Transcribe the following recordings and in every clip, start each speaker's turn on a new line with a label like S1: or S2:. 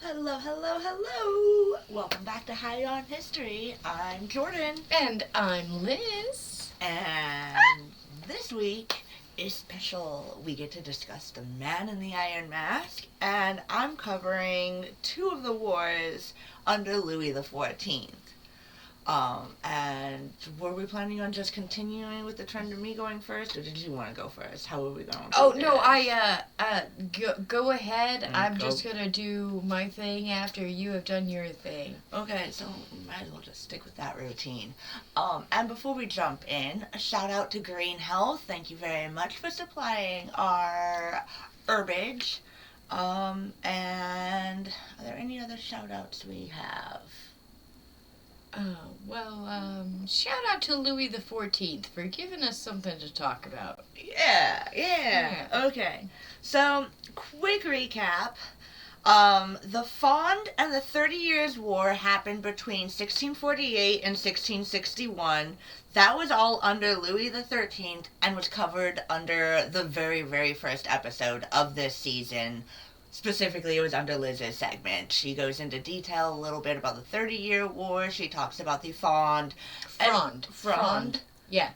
S1: Hello, hello, hello. Welcome back to High on History. I'm Jordan.
S2: And I'm Liz.
S1: And this week is special. We get to discuss the Man in the Iron Mask, and I'm covering two of the wars under Louis the XIV. And were we planning on just continuing with the trend of me going first, or did you want to go first? How are we going?
S2: Oh no, go ahead. I'm just gonna do my thing after you have done your thing.
S1: Okay, so might as well just stick with that routine. And before we jump in, a shout out to Green Health. Thank you very much for supplying our herbage. And are there any other shout outs we have?
S2: Shout out to Louis the XIV for giving us something to talk about.
S1: Yeah. Okay. So, quick recap. The Fronde and the 30 Years' War happened between 1648 and 1661. That was all under Louis the XIII and was covered under the very, very first episode of this season. Specifically, it was under Liz's segment. She goes into detail a little bit about the 30-Year War. She talks about the Fronde.
S2: Fronde. Yeah.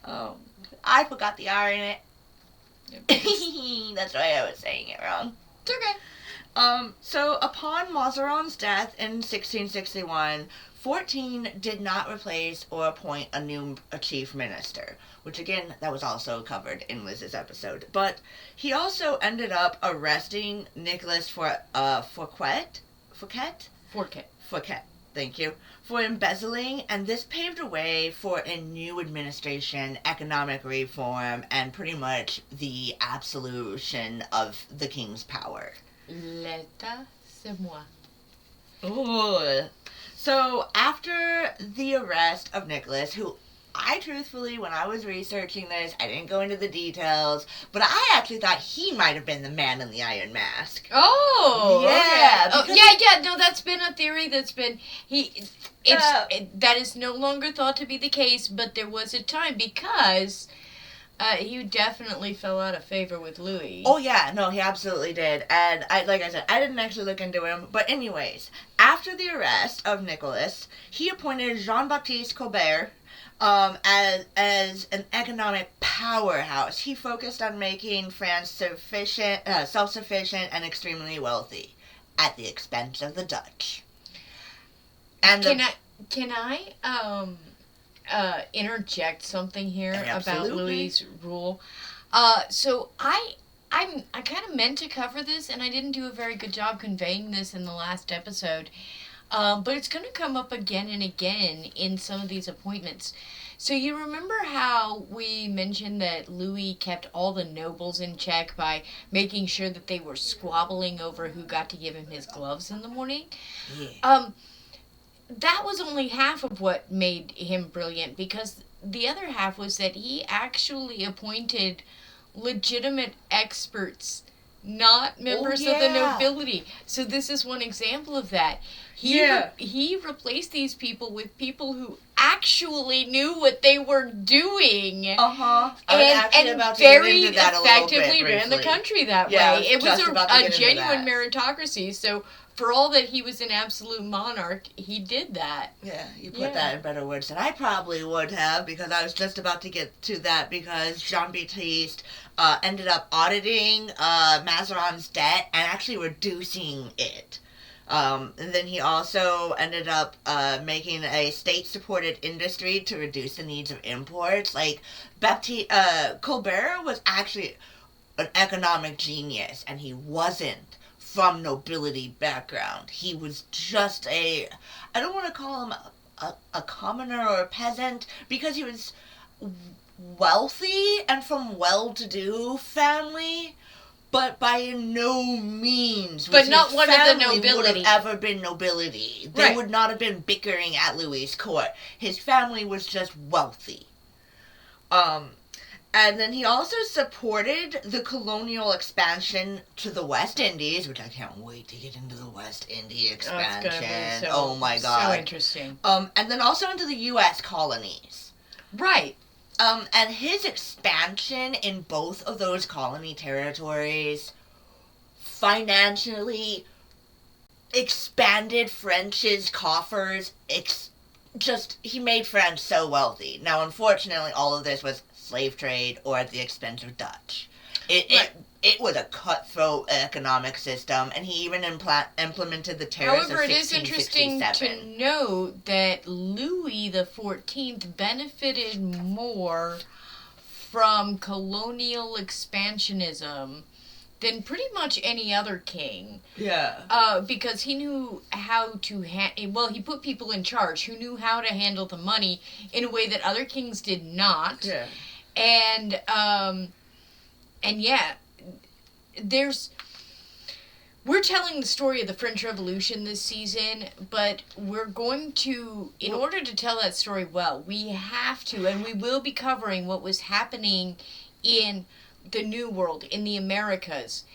S1: Oh, I forgot the R in it.
S2: Yep.
S1: That's why I was saying it wrong.
S2: It's okay.
S1: So upon Mazarin's death in 1661, 14 did not replace or appoint a chief minister, which again, that was also covered in Liz's episode. But he also ended up arresting Nicholas Fouquet, thank you, for embezzling, and this paved a way for a new administration, economic reform, and pretty much the absolution of the king's power.
S2: L'état, c'est moi.
S1: Ooh. So, after the arrest of Nicholas, who I truthfully, when I was researching this, I didn't go into the details, but I actually thought he might have been the Man in the Iron Mask.
S2: Oh,
S1: yeah.
S2: Okay. Oh, yeah. No, that's been a theory that's been that is no longer thought to be the case, but there was a time because he definitely fell out of favor with Louis.
S1: Oh yeah, no, he absolutely did, and like I said, I didn't actually look into him, but anyways, after the arrest of Nicholas, he appointed Jean-Baptiste Colbert as an economic powerhouse. He focused on making France self-sufficient, and extremely wealthy, at the expense of the Dutch. And
S2: can I interject something here
S1: Absolutely.
S2: about Louis' rule? So I kind of meant to cover this, and I didn't do a very good job conveying this in the last episode. But it's going to come up again and again in some of these appointments. So you remember how we mentioned that Louis kept all the nobles in check by making sure that they were squabbling over who got to give him his gloves in the morning?
S1: Yeah.
S2: That was only half of what made him brilliant, because the other half was that he actually appointed legitimate experts, not members of the nobility. So this is one example of that. He replaced these people with people who actually knew what they were doing.
S1: And
S2: very effectively ran the country that way. It was a genuine meritocracy. So for all that he was an absolute monarch, he did that.
S1: Yeah, you put that in better words than I probably would have, because I was just about to get to that, because Jean-Baptiste ended up auditing Mazarin's debt and actually reducing it. And then he also ended up making a state-supported industry to reduce the needs of imports. Like, Colbert was actually an economic genius, and he wasn't from nobility background. He was just I don't want to call him a commoner or a peasant, because he was wealthy and from well-to-do family, but by no means
S2: but not one of the nobility
S1: would have ever been nobility. They would not have been bickering at Louis's court. His family was just wealthy. And then he also supported the colonial expansion to the West Indies, which I can't wait to get into the West India expansion. Oh my god.
S2: So interesting.
S1: And then also into the U.S. colonies.
S2: Right.
S1: And his expansion in both of those colony territories financially expanded French's coffers. He made France so wealthy. Now, unfortunately, all of this was slave trade or at the expense of Dutch. It was a cutthroat economic system, and he even implemented the tariffs
S2: However,
S1: of
S2: it is
S1: 1667.
S2: interesting to note that Louis the XIV benefited more from colonial expansionism than pretty much any other king.
S1: Yeah.
S2: Because he knew how to he put people in charge who knew how to handle the money in a way that other kings did not.
S1: Yeah.
S2: And yeah, we're telling the story of the French Revolution this season, but we're going to, in order to tell that story well, we have to, and we will be covering what was happening in the New World, in the Americas,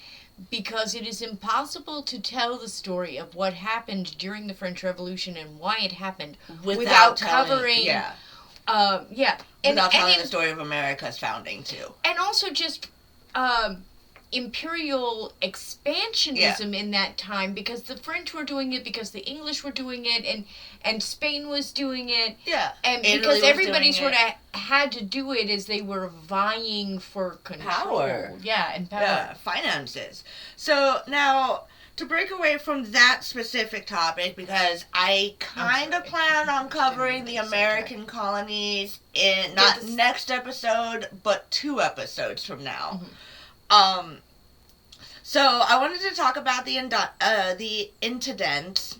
S2: because it is impossible to tell the story of what happened during the French Revolution and why it happened without covering...
S1: Yeah. Without telling the story of America's founding, too.
S2: And also just... imperial expansionism in that time, because the French were doing it, because the English were doing it, and Spain was doing it.
S1: Yeah.
S2: And because everybody sort of had to do it as they were vying for control.
S1: Power.
S2: Yeah, and power.
S1: Yeah, finances. So now, to break away from that specific topic, because I kind of plan on covering the American colonies in, not next episode, but 2 episodes from now. Mm-hmm. So I wanted to talk about the intendants,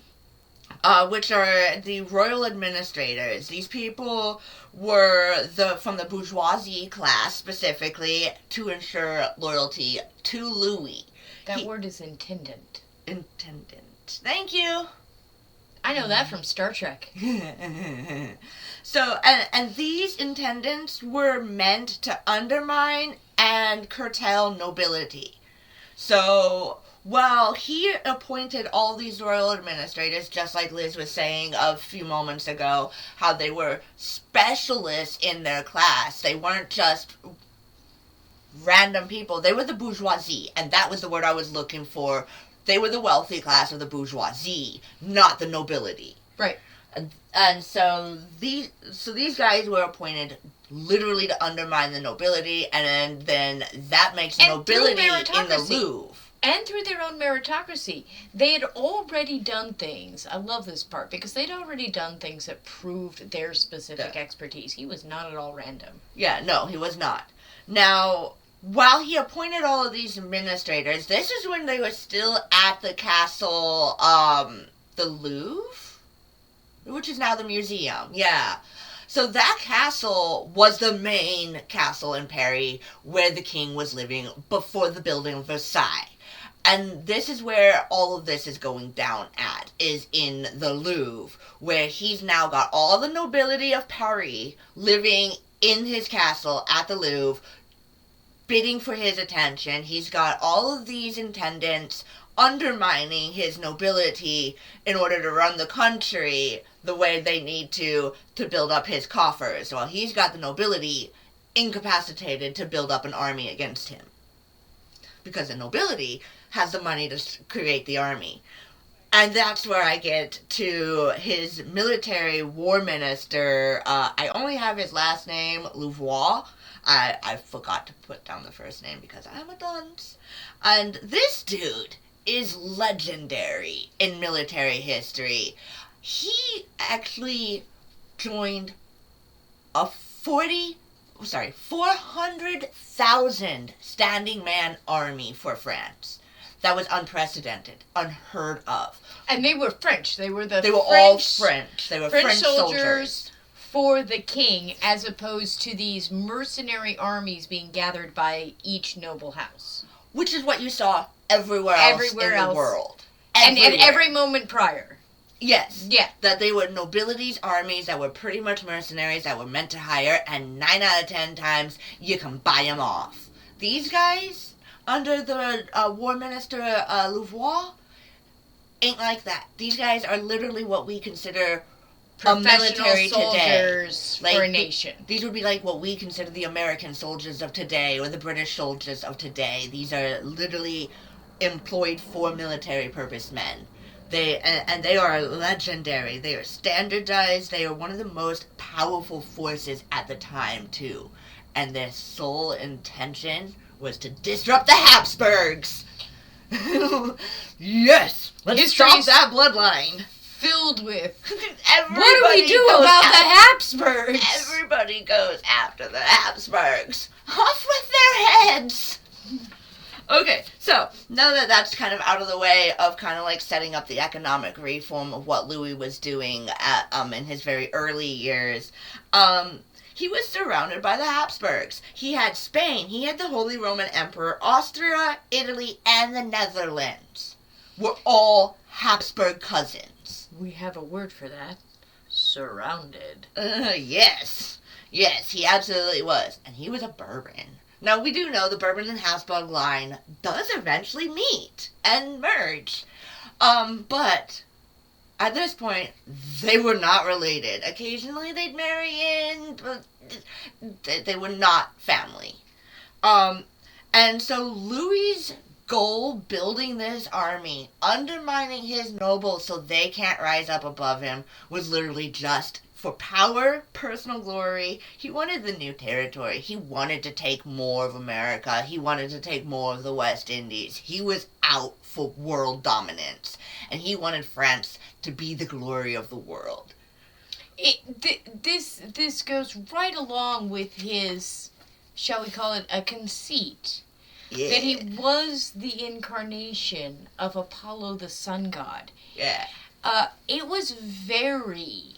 S1: which are the royal administrators. These people were from the bourgeoisie class specifically to ensure loyalty to Louis.
S2: That word is intendant.
S1: Intendant. Thank you.
S2: I know that from Star Trek.
S1: So, and these intendants were meant to undermine and curtail nobility. So, while he appointed all these royal administrators, just like Liz was saying a few moments ago, how they were specialists in their class. They weren't just random people. They were the bourgeoisie, and that was the word I was looking for. They were the wealthy class of the bourgeoisie, not the nobility.
S2: Right.
S1: And so these guys were appointed literally to undermine the nobility, and then that makes nobility in the Louvre.
S2: And through their own meritocracy. They had already done things. I love this part, because they'd already done things that proved their specific expertise. He was not at all random.
S1: Yeah, no, he was not. Now, while he appointed all of these administrators, this is when they were still at the castle, the Louvre? Which is now the museum, yeah. So that castle was the main castle in Paris where the king was living before the building of Versailles. And this is where all of this is going down at, is in the Louvre, where he's now got all the nobility of Paris living in his castle at the Louvre, bidding for his attention. He's got all of these intendants undermining his nobility in order to run the country the way they need to build up his coffers, while he's got the nobility incapacitated to build up an army against him. Because the nobility has the money to create the army. And that's where I get to his military war minister. I only have his last name, Louvois. I forgot to put down the first name because I'm a dunce. And this dude is legendary in military history. He actually joined a 400,000 standing man army for France. That was unprecedented, unheard of.
S2: And they were French. They were
S1: all French. They were French soldiers
S2: for the king, as opposed to these mercenary armies being gathered by each noble house.
S1: Which is what you saw everywhere else in the world.
S2: And at every moment prior.
S1: Yes.
S2: Yeah.
S1: That they were nobility's armies that were pretty much mercenaries that were meant to hire, and 9 out of 10 times you can buy them off. These guys, under the war minister Louvois, ain't like that. These guys are literally what we consider a military
S2: soldiers
S1: today.
S2: For a nation.
S1: These would be like what we consider the American soldiers of today or the British soldiers of today. These are literally employed for military purpose men. And they are legendary. They are standardized. They are one of the most powerful forces at the time, too. And their sole intention was to disrupt the Habsburgs. Yes! Let's stop that bloodline.
S2: Filled with.
S1: Everybody
S2: What do we do about the Habsburgs?
S1: Everybody goes after the Habsburgs. Off with their heads. Okay, so now that that's kind of out of the way of kind of like setting up the economic reform of what Louis was doing in his very early years, he was surrounded by the Habsburgs. He had Spain, he had the Holy Roman Emperor, Austria, Italy, and the Netherlands were all Habsburg cousins.
S2: We have a word for that. Surrounded.
S1: Yes. Yes, he absolutely was. And he was a Bourbon. Now, we do know the Bourbon and Habsburg line does eventually meet and merge. But at this point, they were not related. Occasionally they'd marry in, but they were not family. And so Louis's goal, building this army, undermining his nobles so they can't rise up above him, was literally just for power, personal glory. He wanted the new territory. He wanted to take more of America. He wanted to take more of the West Indies. He was out for world dominance. And he wanted France to be the glory of the world.
S2: This goes right along with his, shall we call it, a conceit.
S1: Yeah.
S2: That he was the incarnation of Apollo the sun god.
S1: Yeah.
S2: It was very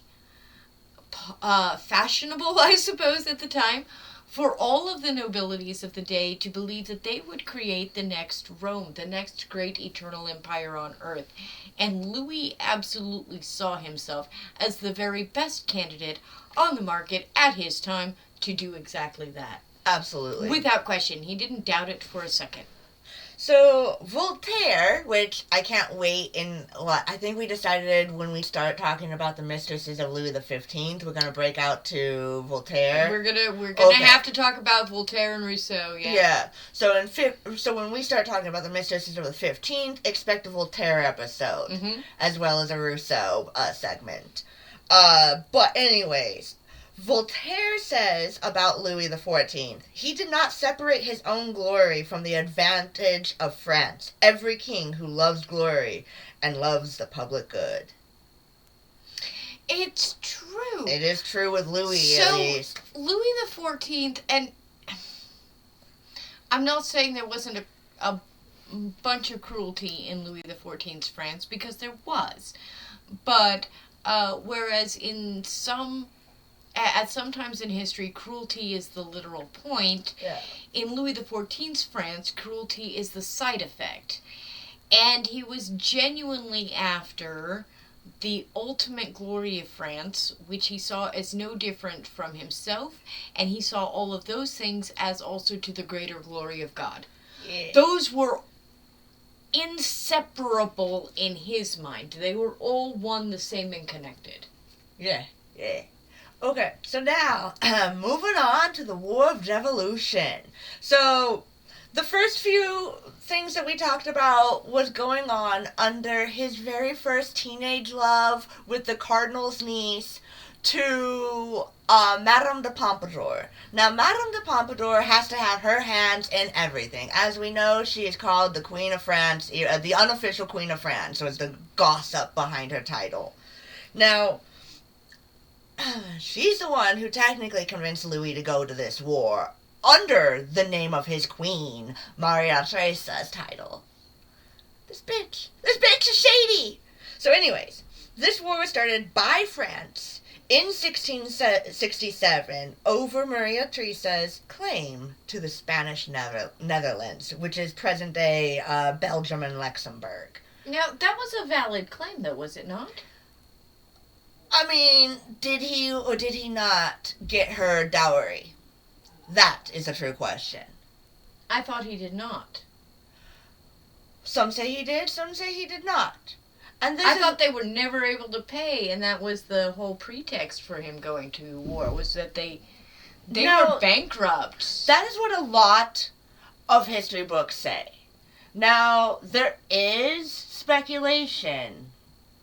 S2: fashionable, I suppose, at the time, for all of the nobilities of the day to believe that they would create the next Rome, the next great eternal empire on earth. And Louis absolutely saw himself as the very best candidate on the market at his time to do exactly that.
S1: Absolutely.
S2: Without question. He didn't doubt it for a second.
S1: So, Voltaire, which I can't wait I think we decided when we start talking about the mistresses of Louis the XV, we're going to break out to Voltaire.
S2: We're gonna have to talk about Voltaire and Rousseau, yeah.
S1: Yeah. So when we start talking about the mistresses of the 15th, expect a Voltaire episode, as well as a Rousseau segment. But anyways, Voltaire says about Louis XIV, he did not separate his own glory from the advantage of France. Every king who loves glory and loves the public good.
S2: It's true.
S1: It is true with Louis, at least.
S2: Louis XIV, and I'm not saying there wasn't a bunch of cruelty in Louis XIV's France, because there was. But whereas at some times in history, cruelty is the literal point.
S1: Yeah.
S2: In Louis XIV's France, cruelty is the side effect. And he was genuinely after the ultimate glory of France, which he saw as no different from himself, and he saw all of those things as also to the greater glory of God.
S1: Yeah.
S2: Those were inseparable in his mind. They were all one, the same, and connected.
S1: Yeah. Okay, so now, moving on to the War of Devolution. So, the first few things that we talked about was going on under his very first teenage love with the Cardinal's niece to Madame de Pompadour. Now, Madame de Pompadour has to have her hands in everything. As we know, she is called the Queen of France, the unofficial Queen of France, so it's the gossip behind her title. Now, she's the one who technically convinced Louis to go to this war under the name of his queen, Maria Theresa's title. This bitch is shady. So anyways, this war was started by France in 1667 over Maria Theresa's claim to the Spanish Netherlands, which is present-day Belgium and Luxembourg.
S2: Now, that was a valid claim, though, was it not?
S1: I mean, did he or did he not get her dowry? That is a true question.
S2: I thought he did not.
S1: Some say he did, some say he did not. And
S2: I thought they were never able to pay, and that was the whole pretext for him going to war, was that they were bankrupt.
S1: That is what a lot of history books say. Now, there is speculation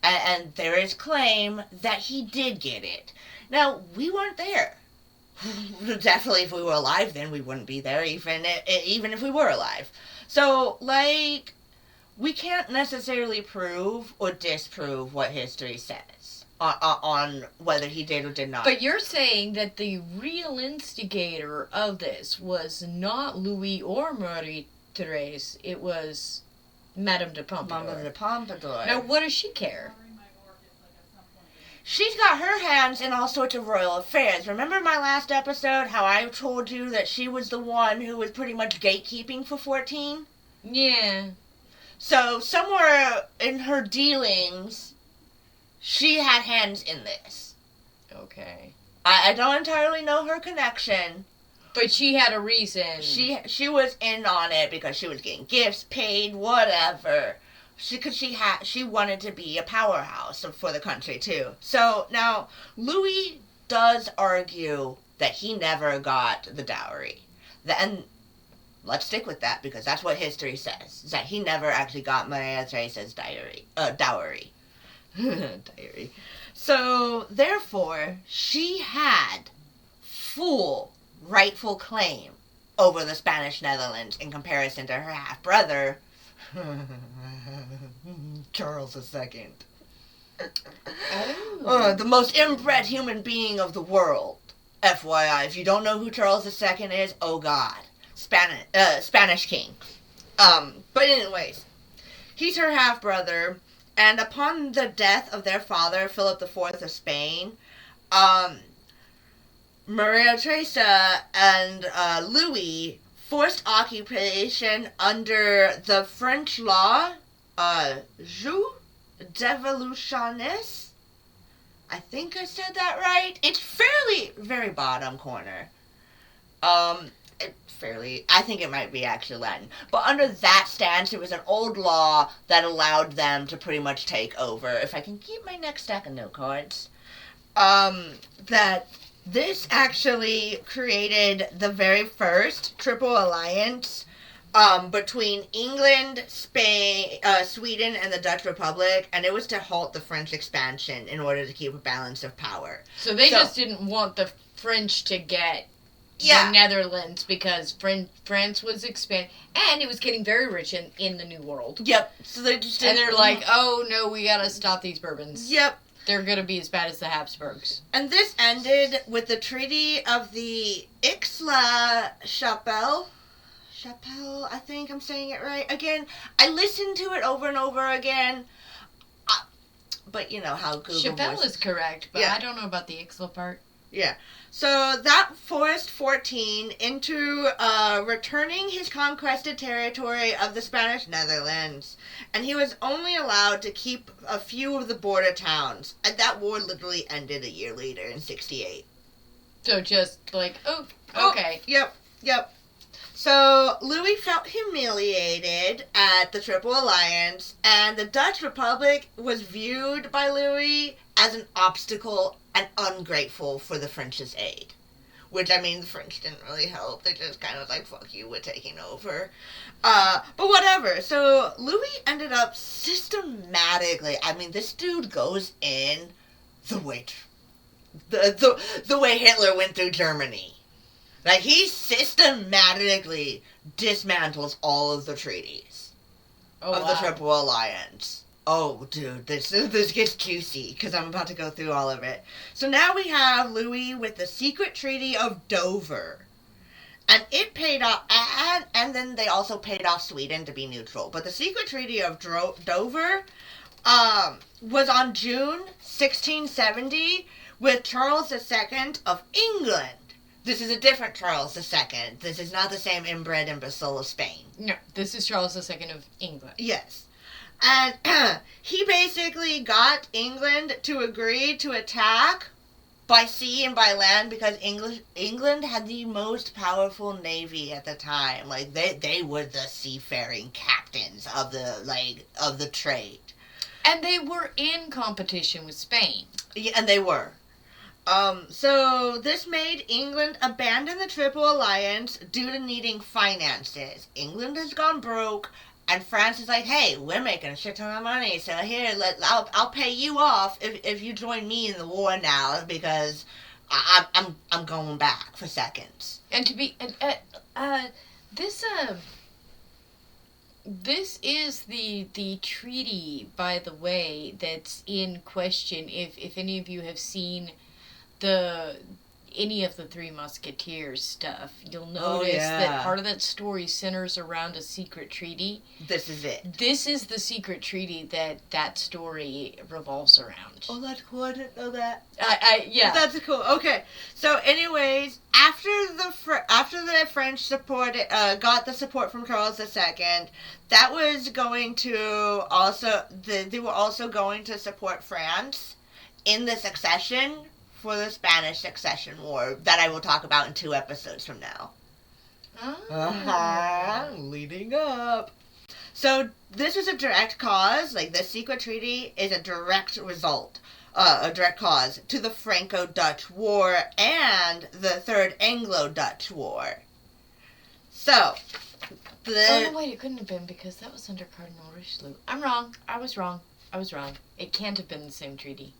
S1: And there is claim that he did get it. Now, we weren't there. Definitely, if we were alive then, we wouldn't be there, even if we were alive. So, like, we can't necessarily prove or disprove what history says on whether he did or did not.
S2: But you're saying that the real instigator of this was not Louis or Marie Therese, it was Madame de Pompadour.
S1: Madame de Pompadour.
S2: Now, what does she care?
S1: She's got her hands in all sorts of royal affairs. Remember my last episode, how I told you that she was the one who was pretty much gatekeeping for 14?
S2: Yeah.
S1: So, somewhere in her dealings, she had hands in this.
S2: Okay.
S1: I don't entirely know her connection.
S2: But she had a reason.
S1: She was in on it because she was getting gifts, paid, whatever. She wanted to be a powerhouse for the country too. So now Louis does argue that he never got the dowry. And let's stick with that because that's what history says. That he never actually got Maria Theresa's dowry. Diary. So therefore, she had full rightful claim over the Spanish Netherlands in comparison to her half-brother, Charles II. The most inbred human being of the world. FYI, if you don't know who Charles II is, oh god. Spanish king. But anyways, he's her half-brother, and upon the death of their father, Philip IV of Spain, Maria Theresa and Louis forced occupation under the French law, jus devolutionis. I think I said that right. It's very bottom corner. I think it might be actually Latin. But under that stance, it was an old law that allowed them to pretty much take over. If I can keep my next stack of note cards. That this actually created the very first triple alliance between England, Spain, Sweden, and the Dutch Republic, and it was to halt the French expansion in order to keep a balance of power.
S2: So they just didn't want the French to get the Netherlands because France was expanding, and it was getting very rich in the New World.
S1: Yep. So they just
S2: and they're like, oh no, we gotta stop these Bourbons.
S1: Yep.
S2: They're gonna be as bad as the Habsburgs.
S1: And this ended with the Treaty of the Aix-la-Chapelle. Chapelle, I think I'm saying it right. Again, I listened to it over and over again. But you know how Google
S2: Chapelle is correct, but I don't know about the Ixla part.
S1: Yeah. So that forced 14 into returning his conquested territory of the Spanish Netherlands. And he was only allowed to keep a few of the border towns. And that war literally ended a year later in 68.
S2: So just like, okay.
S1: Yep. So Louis felt humiliated at the Triple Alliance, and the Dutch Republic was viewed by Louis as an obstacle and ungrateful for the French's aid. Which, I mean, the French didn't really help. They just kind of like, fuck you, we're taking over. But whatever. So Louis ended up systematically, I mean, this dude goes in the way Hitler went through Germany. Like, he systematically dismantles all of the treaties of the Triple Alliance. Oh, dude, this gets juicy, because I'm about to go through all of it. So now we have Louis with the secret treaty of Dover. And it paid off, and then they also paid off Sweden to be neutral. But the secret treaty of Dover was on June 1670 with Charles II of England. This is a different Charles II. This is not the same inbred imbecile of Spain.
S2: No, this is Charles II of England.
S1: Yes. And he basically got England to agree to attack by sea and by land because England had the most powerful navy at the time. Like, they were the seafaring captains of the trade.
S2: And they were in competition with Spain.
S1: Yeah, and they were. So this made England abandon the Triple Alliance due to needing finances. England has gone broke, And France is like, hey, we're making a shit ton of money, so here, I'll pay you off if you join me in the war now, because I'm going back for seconds.
S2: And to be this this is the treaty, by the way, that's in question. If any of you have seen any of the Three Musketeers stuff, you'll notice that part of that story centers around a secret treaty.
S1: This is it.
S2: This is the secret treaty that story revolves around.
S1: Oh, that's cool. I didn't know that.
S2: Yeah.
S1: That's cool. Okay. So, anyways, after the French supported got the support from Charles II, that was going to also they were also going to support France in the succession for the Spanish Succession War that I will talk about in 2 episodes from now. Leading up. So this was a direct cause, like the secret treaty is a direct result, a direct cause to the Franco-Dutch War and the Third Anglo-Dutch War. So,
S2: no, wait, it couldn't have been, because that was under Cardinal Richelieu. I'm wrong. I was wrong. It can't have been the same treaty.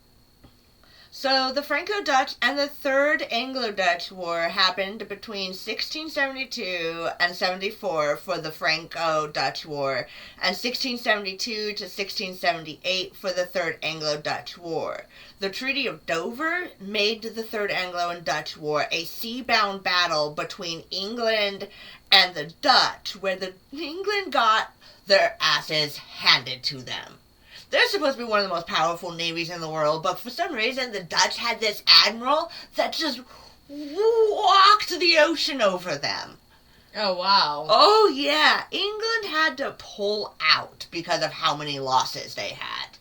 S1: So, the Franco-Dutch and the Third Anglo-Dutch War happened between 1672 and 74 for the Franco-Dutch War, and 1672 to 1678 for the Third Anglo-Dutch War. The Treaty of Dover made the Third Anglo and Dutch War a sea-bound battle between England and the Dutch, where England got their asses handed to them. They're supposed to be one of the most powerful navies in the world, but for some reason the Dutch had this admiral that just walked the ocean over them.
S2: Oh, wow.
S1: Oh, yeah. England had to pull out because of how many losses they had.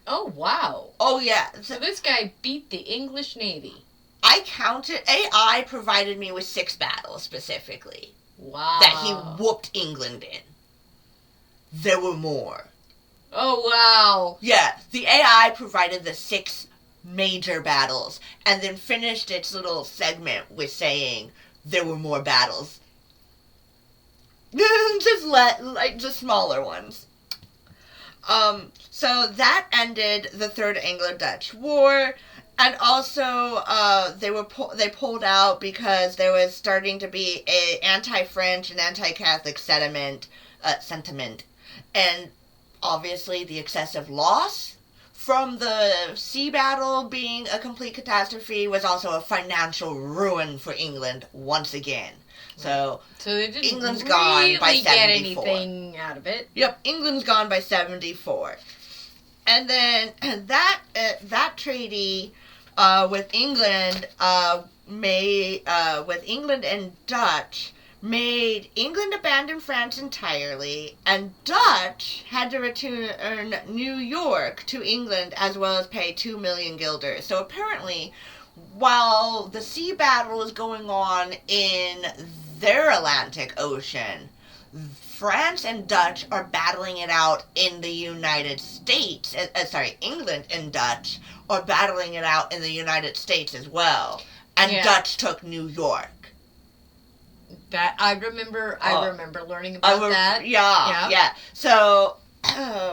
S2: Oh, wow.
S1: Oh, yeah.
S2: So this guy beat the English Navy.
S1: I counted. AI provided me with 6 battles, specifically.
S2: Wow.
S1: That he whooped England in. There were more.
S2: Oh, wow.
S1: Yeah, the AI provided the 6 major battles, and then finished its little segment with saying there were more battles. just smaller ones. So that ended the Third Anglo-Dutch War, and also they pulled out because there was starting to be a anti-French and anti-Catholic sentiment, and obviously the excessive loss from the sea battle being a complete catastrophe was also a financial ruin for England once again. So
S2: they didn't
S1: England's
S2: really
S1: gone by 74.
S2: Get anything out of it.
S1: Yep, England's gone by 74. And then that treaty with England with England and Dutch made England abandon France entirely, and Dutch had to return New York to England as well as pay 2 million guilders. So apparently, while the sea battle is going on in their Atlantic Ocean, France and Dutch are battling it out in the United States. England and Dutch are battling it out in the United States as well. And Dutch took New York.
S2: That I remember learning about that.
S1: Yeah. So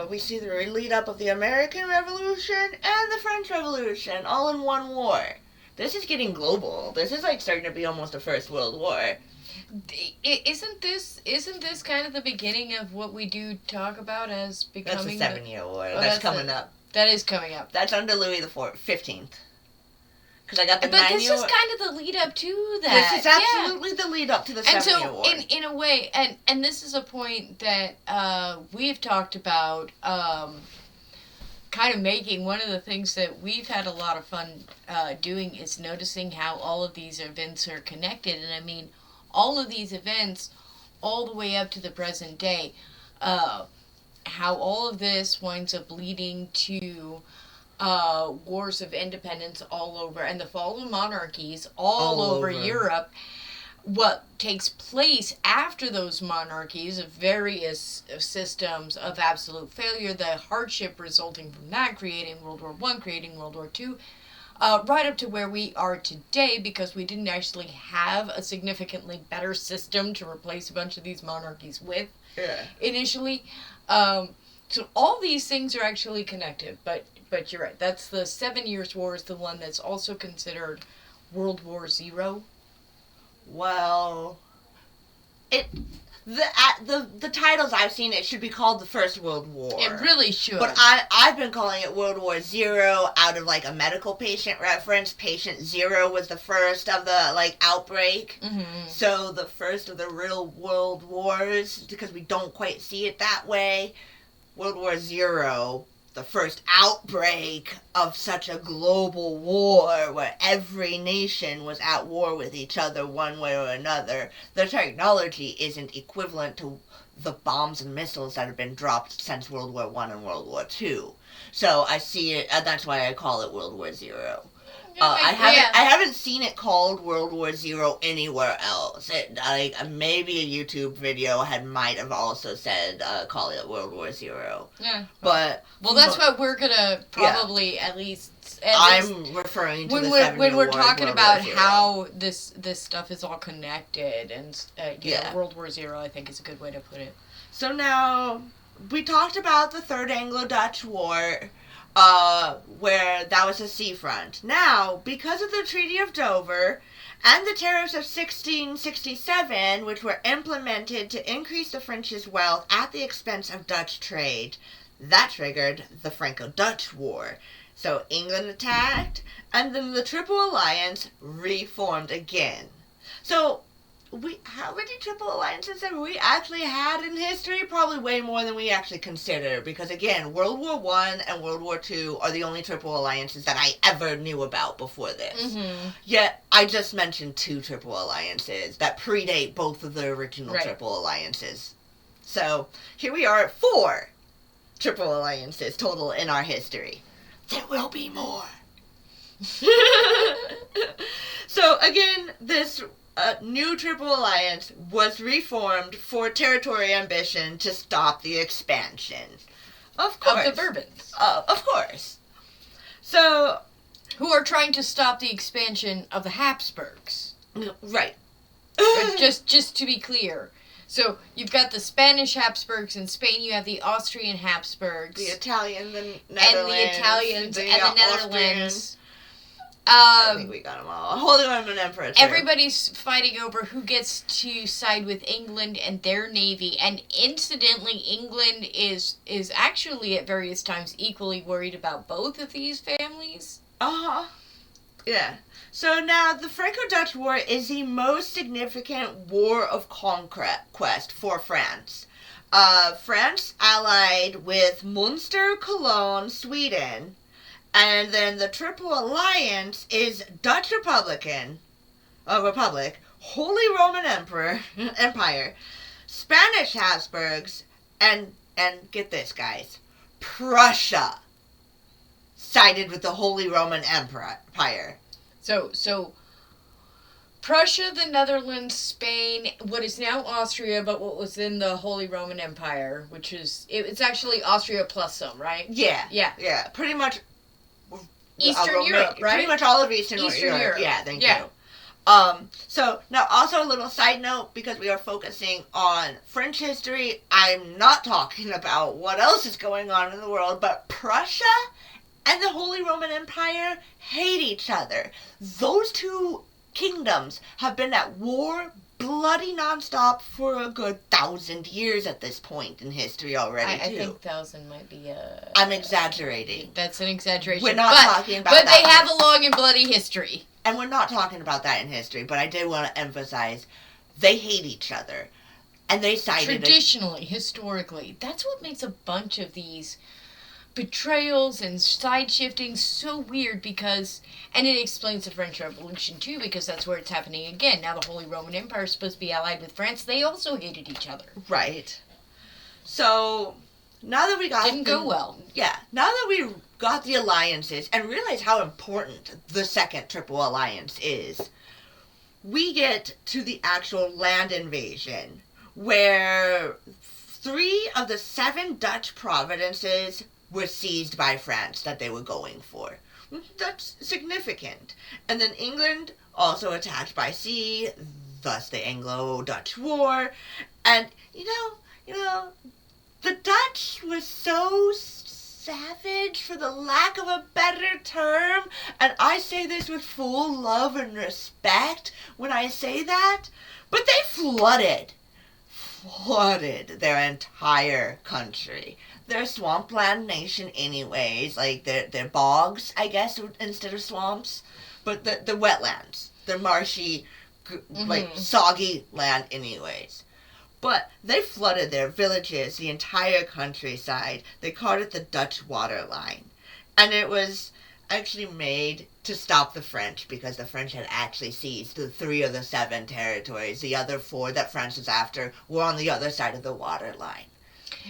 S1: we see the lead up of the American Revolution and the French Revolution all in one war. This is getting global. This is like starting to be almost a First World War.
S2: Isn't this kind of the beginning of what we do talk about as becoming?
S1: That's a 7-year war. That's coming up.
S2: That is coming up.
S1: That's under Louis the XV. Because I got the 9-year.
S2: But this is kind of the lead up to that.
S1: This is absolutely the lead up to the 7-year war.
S2: And so, in a way, and this is a point that we've talked about, kind of making. One of the things that we've had a lot of fun doing is noticing how all of these events are connected. And I mean, all of these events, all the way up to the present day, how all of this winds up leading to wars of independence all over, and the fall of monarchies all over Europe. What takes place after those monarchies of various systems of absolute failure, the hardship resulting from that, creating World War I, creating World War II, right up to where we are today, because we didn't actually have a significantly better system to replace a bunch of these monarchies with initially. So all these things are actually connected, but you're right. That's the 7 Years' War is the one that's also considered World War Zero.
S1: Well, the titles I've seen, it should be called the First World War.
S2: It really should.
S1: But I've been calling it World War Zero out of like a medical patient reference. Patient Zero was the first of the like outbreak.
S2: Mm-hmm.
S1: So the first of the real world wars, because we don't quite see it that way. World War Zero, the first outbreak of such a global war where every nation was at war with each other one way or another. The technology isn't equivalent to the bombs and missiles that have been dropped since World War I and World War II. So I see it, and that's why I call it World War Zero. I haven't seen it called World War Zero anywhere else. Maybe a YouTube video might have also said call it World War Zero.
S2: Yeah.
S1: But
S2: that's what we're gonna probably at least.
S1: I'm referring to
S2: when we're talking about how this stuff is all connected, and know, World War Zero, I think, is a good way to put it.
S1: So now we talked about the Third Anglo-Dutch War. Where that was a seafront. Now, because of the Treaty of Dover and the tariffs of 1667, which were implemented to increase the French's wealth at the expense of Dutch trade, that triggered the Franco-Dutch War. So England attacked, and then the Triple Alliance reformed again. So, how many Triple Alliances have we actually had in history? Probably way more than we actually consider, because again, World War I and World War II are the only Triple Alliances that I ever knew about before this.
S2: Mm-hmm.
S1: Yet, I just mentioned 2 Triple Alliances that predate both of the original Triple Alliances. So, here we are at 4 Triple Alliances total in our history. There will be more. So, again, this new Triple Alliance was reformed for territory ambition to stop the expansion. Of course.
S2: Of the Bourbons.
S1: Of course. So...
S2: who are trying to stop the expansion of the Habsburgs.
S1: Right.
S2: just to be clear. So, you've got the Spanish Habsburgs in Spain, you have the Austrian Habsburgs.
S1: The Italian, the Netherlands.
S2: And the Italians, and the Netherlands.
S1: I think we got them all. Holy Roman Emperor, too.
S2: Everybody's fighting over who gets to side with England and their navy, and incidentally, England is actually at various times equally worried about both of these families.
S1: Uh-huh. Yeah. So now, the Franco-Dutch War is the most significant war of conquest for France. France allied with Munster, Cologne, Sweden. And then the Triple Alliance is Dutch Republic, Holy Roman Empire, Spanish Habsburgs, and get this, guys, Prussia sided with the Holy Roman Empire.
S2: So Prussia, the Netherlands, Spain, what is now Austria, but what was in the Holy Roman Empire, which is, it's actually Austria plus some, right?
S1: Yeah. Pretty much.
S2: Eastern Europe, right?
S1: Pretty much all of Eastern Europe. Yeah, thank you. So, now also a little side note, because we are focusing on French history, I'm not talking about what else is going on in the world, but Prussia and the Holy Roman Empire hate each other. Those 2 kingdoms have been at war bloody nonstop for a good 1,000 years at this point in history already,
S2: I think 1,000 might be
S1: I'm exaggerating.
S2: That's an exaggeration.
S1: We're not talking about
S2: that. But they have
S1: a
S2: long and bloody history.
S1: And we're not talking about that in history, but I did want to emphasize, they hate each other. And they sided...
S2: traditionally, historically. That's what makes a bunch of these betrayals and side-shifting so weird, because... and it explains the French Revolution, too, because that's where it's happening again. Now the Holy Roman Empire is supposed to be allied with France. They also hated each other.
S1: Right. So, now that we got...
S2: didn't go well.
S1: Yeah. Now that we got the alliances and realize how important the Second Triple Alliance is, we get to the actual land invasion, where 3 of the 7 Dutch provinces were seized by France that they were going for. That's significant. And then England also attacked by sea, thus the Anglo-Dutch War. And, the Dutch was so savage, for the lack of a better term, and I say this with full love and respect when I say that, but they flooded their entire country. They're a swampland nation anyways, like they're bogs, I guess, instead of swamps, but the wetlands. They're marshy, like soggy land anyways. But they flooded their villages, the entire countryside. They called it the Dutch water line. And it was actually made to stop the French, because the French had actually seized the 3 of the 7 territories. The other 4 that France was after were on the other side of the water line.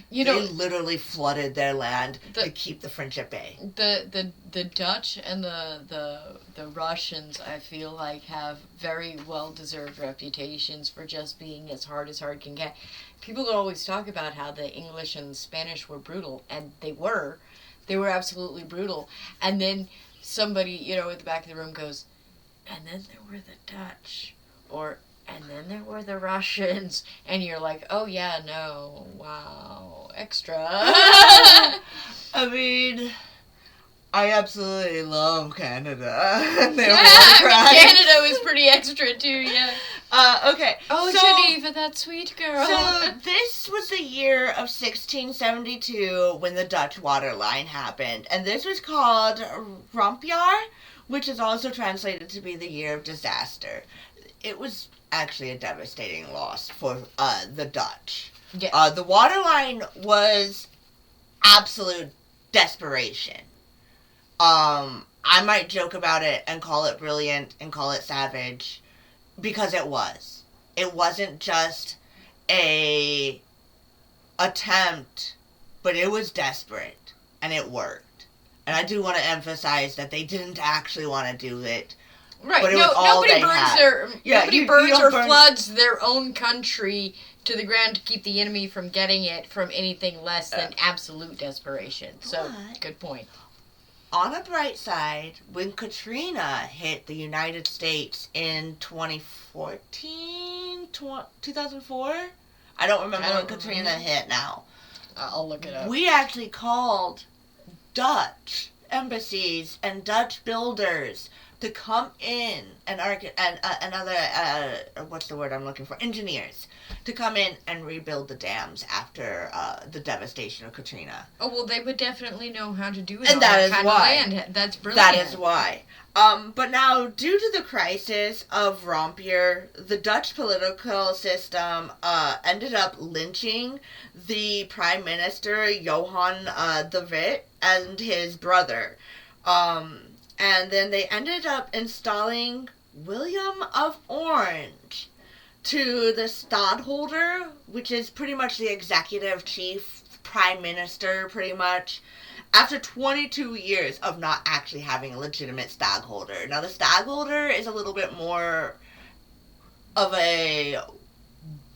S1: They literally flooded their land to keep the French at bay.
S2: The Dutch and the Russians, I feel like, have very well-deserved reputations for just being as hard can get. People always talk about how the English and the Spanish were brutal, and they were. They were absolutely brutal. And then somebody, at the back of the room goes, and then there were the Dutch, and then there were the Russians, and you're like, oh yeah, no, wow, extra.
S1: I mean, I absolutely love Canada.
S2: Canada was pretty extra too, yeah.
S1: Okay.
S2: Oh, Geneva, that sweet girl.
S1: So this was the year of 1672 when the Dutch water line happened, and this was called Rampjaar, which is also translated to be the year of disaster. It was actually a devastating loss for the Dutch.
S2: Yeah.
S1: The water line was absolute desperation. I might joke about it and call it brilliant and call it savage, because it was. It wasn't just a attempt, but it was desperate, and it worked. And I do want to emphasize that they didn't actually want to do it.
S2: Right.
S1: But it was all
S2: nobody
S1: they
S2: burns
S1: had.
S2: nobody burns or floods their own country to the ground to keep the enemy from getting it from anything less than absolute desperation. So, good point.
S1: On a bright side, when Katrina hit the United States in 2004? I don't remember when Katrina hit now.
S2: I'll look it up.
S1: We actually called Dutch embassies and Dutch builders to come in and what's the word I'm looking for? Engineers to come in and rebuild the dams after the devastation of Katrina.
S2: Oh, well, they would definitely know how to do it.
S1: And that is why.
S2: Land. That's brilliant.
S1: That is why. But now, due to the crisis of Rampjaar, the Dutch political system ended up lynching the Prime Minister, Johan de Witt, and his brother. And then they ended up installing William of Orange to the stadholder, which is pretty much the executive chief, prime minister, pretty much, after 22 years of not actually having a legitimate stadholder. Now, the stadholder is a little bit more of a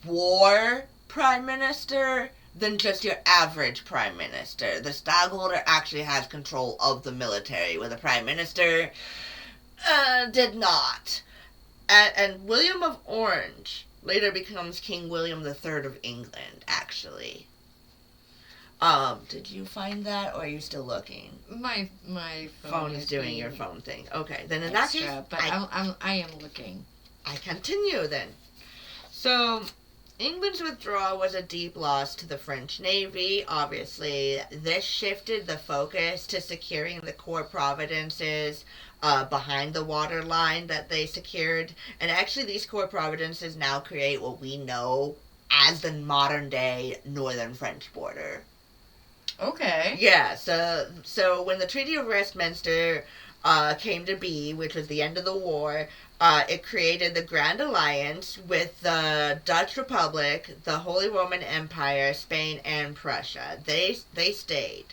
S1: war prime minister than just your average prime minister. The stadholder actually has control of the military, where the prime minister did not. And William of Orange later becomes King William III of England, actually. Did you find that, or are you still looking?
S2: My
S1: phone is doing your phone thing. Okay, then in that case,
S2: but I am looking.
S1: I continue then. So, England's withdrawal was a deep loss to the French Navy. Obviously, this shifted the focus to securing the core provinces behind the water line that they secured. And actually, these core provinces now create what we know as the modern-day northern French border.
S2: Okay.
S1: Yeah, so when the Treaty of Westminster came to be, which was the end of the war, it created the Grand Alliance with the Dutch Republic, the Holy Roman Empire, Spain, and Prussia. They stayed.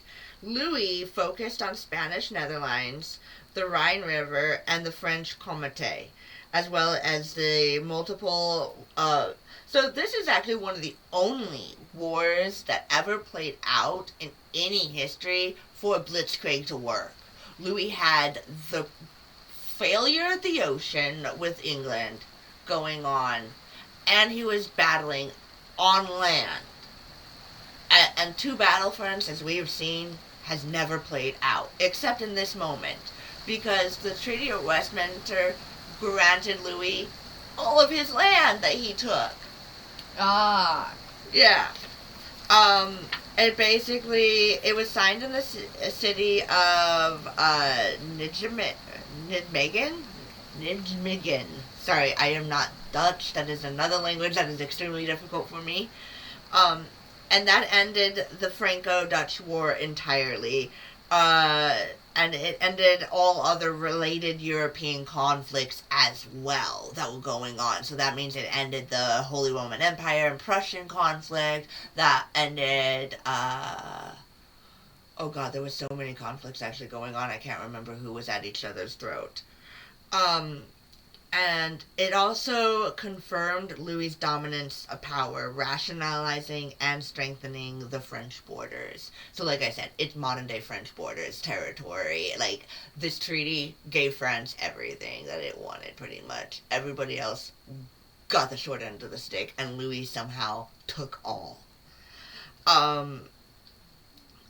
S1: Louis focused on Spanish Netherlands, the Rhine River, and the French Comté, as well as the multiple... So this is actually one of the only wars that ever played out in any history for a blitzkrieg to work. Louis had the failure at the ocean with England going on, and he was battling on land. And two battlefronts, as we have seen, has never played out, except in this moment, because the Treaty of Westminster granted Louis all of his land that he took.
S2: Ah.
S1: Yeah. It was signed in the city of Nijmegen. Sorry, I am not Dutch. That is another language that is extremely difficult for me. And that ended the Franco-Dutch War entirely. And it ended all other related European conflicts as well that were going on. So that means it ended the Holy Roman Empire and Prussian conflict. That ended, oh god, there was so many conflicts actually going on. I can't remember who was at each other's throat. And it also confirmed Louis's dominance of power, rationalizing and strengthening the French borders. So like I said, it's modern-day French borders territory. Like, this treaty gave France everything that it wanted, pretty much. Everybody else got the short end of the stick, and Louis somehow took all.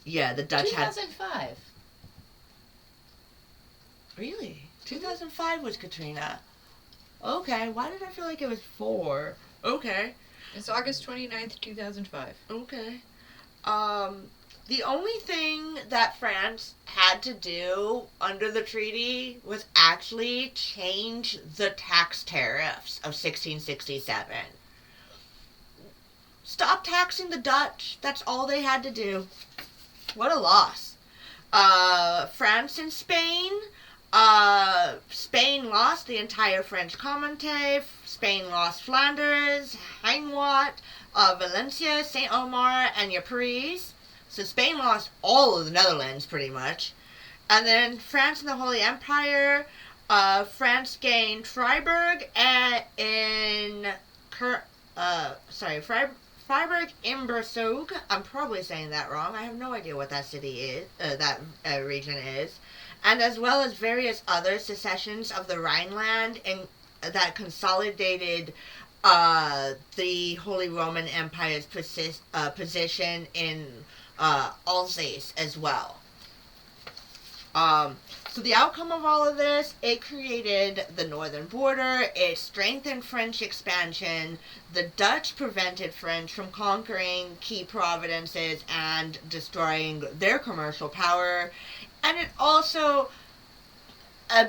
S1: Yeah, the Dutch
S2: 2005.
S1: Really? 2005 was Katrina. Okay, why did I feel like it was 4? Okay.
S2: It's August 29th, 2005.
S1: Okay. The only thing that France had to do under the treaty was actually change the tax tariffs of 1667. Stop taxing the Dutch. That's all they had to do. What a loss. France and Spain... Spain lost the entire French Comté. Spain lost Flanders, Hainaut, Valencia, Saint-Omer, and Ypres. So Spain lost all of the Netherlands, pretty much. And then France and the Holy Empire, France gained Freiburg Freiburg im Berzoug. I'm probably saying that wrong. I have no idea what that city is, that region is. And as well as various other secessions of the Rhineland that consolidated the Holy Roman Empire's position in Alsace as well. So the outcome of all of this, it created the northern border, it strengthened French expansion, the Dutch prevented French from conquering key provinces and destroying their commercial power, and it also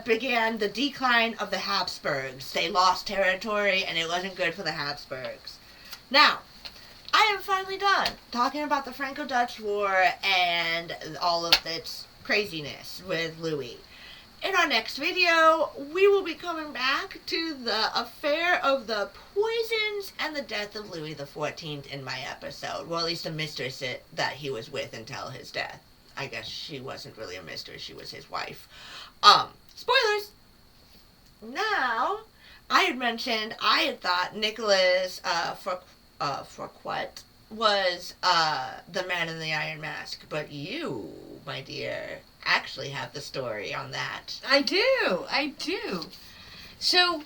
S1: began the decline of the Habsburgs. They lost territory, and it wasn't good for the Habsburgs. Now, I am finally done talking about the Franco-Dutch War and all of its craziness with Louis. In our next video, we will be coming back to the affair of the poisons and the death of Louis the XIV in my episode. Well, at least the mistress that he was with until his death. I guess she wasn't really a mistress, she was his wife. Spoilers! Now, I had mentioned, I had thought Nicholas Fouquet was the man in the iron mask, but you, my dear, actually have the story on that.
S2: I do. So,